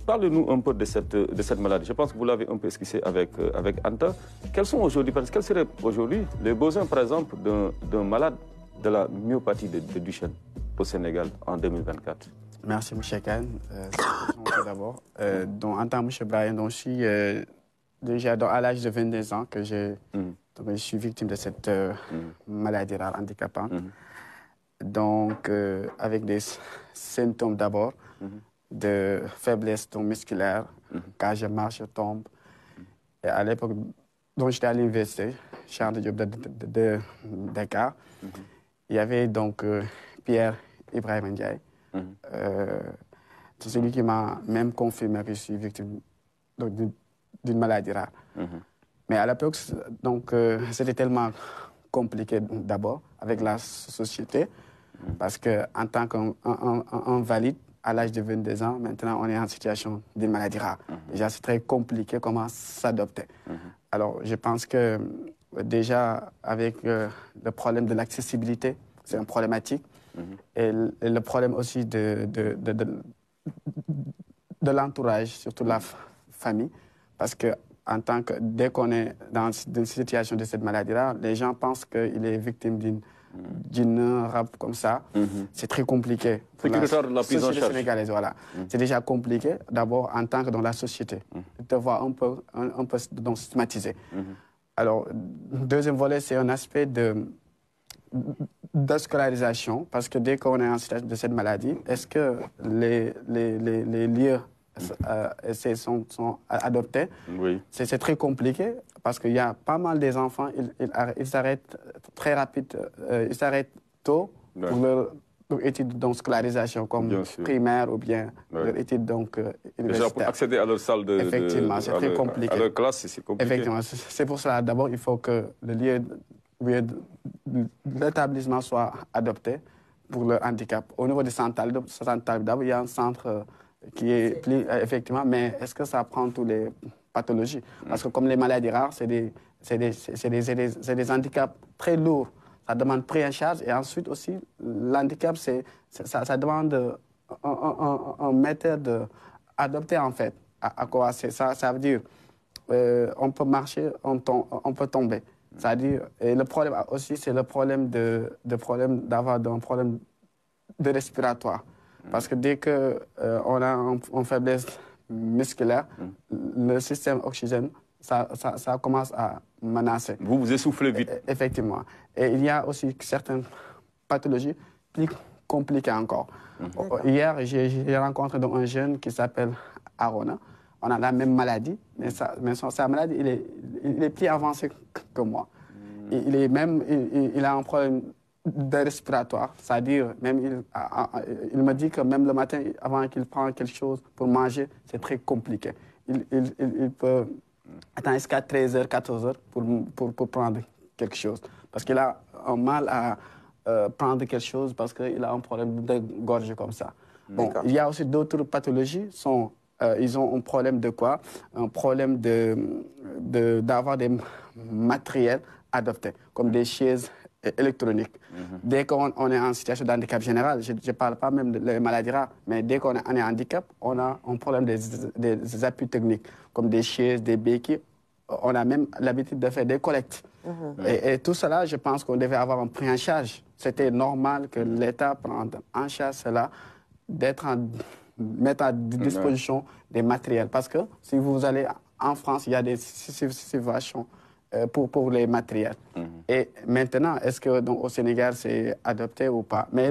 Parlez-nous un peu de cette maladie. Je pense que vous l'avez un peu esquissé avec Anta. Quels sont aujourd'hui, quels seraient aujourd'hui les besoins, par exemple, d'un malade de la myopathie de Duchenne au Sénégal en 2024? Merci, M. Kane. Tout d'abord. En tant que M. Brian, donc, je suis déjà à l'âge de 22 ans que je suis victime de cette maladie rare handicapante. Donc, avec des symptômes d'abord de faiblesse musculaire, quand je marche, je tombe. Et à l'époque, donc j'étais à l'université, Charles Diop de Dakar. Il y avait donc Pierre Ibrahim Ndiaye. C'est celui qui m'a même confirmé que je suis victime d'une maladie rare. Mais à l'époque, donc c'était tellement compliqué d'abord avec la société, parce qu'en tant qu'invalide, à l'âge de 22 ans, maintenant on est en situation d'une maladie rare. Déjà, c'est très compliqué comment s'adopter. Alors, je pense que déjà, avec le problème de l'accessibilité, c'est une problématique. Et le problème aussi de l'entourage, surtout la famille, parce que dès qu'on est dans une situation de cette maladie rare, les gens pensent qu'il est victime d'une rap comme ça. C'est très compliqué. C'est qui retarde la prise en charge. Sénégalaise, voilà. C'est déjà compliqué, d'abord en tant que dans la société, de te voir un peu donc, stigmatisé. Alors, deuxième volet, c'est un aspect de scolarisation, parce que dès qu'on est en situation de cette maladie, est-ce que les lieux sont adoptés? Oui. C'est très compliqué, parce qu'il y a pas mal des enfants, ils s'arrêtent très rapide, ils s'arrêtent tôt pour leur études de scolarisation, comme primaire ou bien leur étude universitaire. Déjà pour accéder à leur salle effectivement, c'est très compliqué. À leur classe, c'est compliqué. Effectivement, c'est pour cela, d'abord, il faut que le lieu l'établissement soit adopté pour le handicap. Au niveau du centre, d'abord, il y a un centre qui est plus, effectivement, mais est-ce que ça prend toutes les pathologies? Parce que comme les maladies rares, c'est des handicaps très lourds. Ça demande prise en charge, et ensuite aussi, l'handicap, ça demande un méthode adopté, en fait. À quoi ça veut dire, on peut marcher, on peut tomber. C'est-à-dire, et le problème aussi, c'est le problème d'avoir un problème de respiratoire. Parce que dès qu'on a une faiblesse musculaire, le système oxygène, ça commence à menacer. Vous vous essoufflez vite. Effectivement. Et il y a aussi certaines pathologies plus compliquées encore. Hier, j'ai rencontré donc un jeune qui s'appelle Arona. On a la même maladie, mais sa maladie, il est plus avancé que moi. Il a un problème de respiratoire, c'est-à-dire, même il me dit que même le matin, avant qu'il prenne quelque chose pour manger, c'est très compliqué. Il peut attendre jusqu'à 13h, 14h pour prendre quelque chose. Parce qu'il a un mal à prendre quelque chose parce qu'il a un problème de gorge comme ça. Bon, il y a aussi d'autres pathologies. Ils ont un problème de quoi? Un problème d'avoir des matériels adoptés, comme des chaises électroniques. Dès qu'on est en situation de handicap général, je ne parle pas même des maladies rares, mais dès qu'on est en handicap, on a un problème des appuis techniques, comme des chaises, des béquilles. On a même l'habitude de faire des collectes. Et tout cela, je pense qu'on devait avoir un pris en charge. C'était normal que l'État prenne en charge cela, mettre à disposition des matériels. Parce que si vous allez en France, il y a des subventions pour les matériels. Et maintenant, est-ce que donc, au Sénégal, c'est adopté ou pas? Mais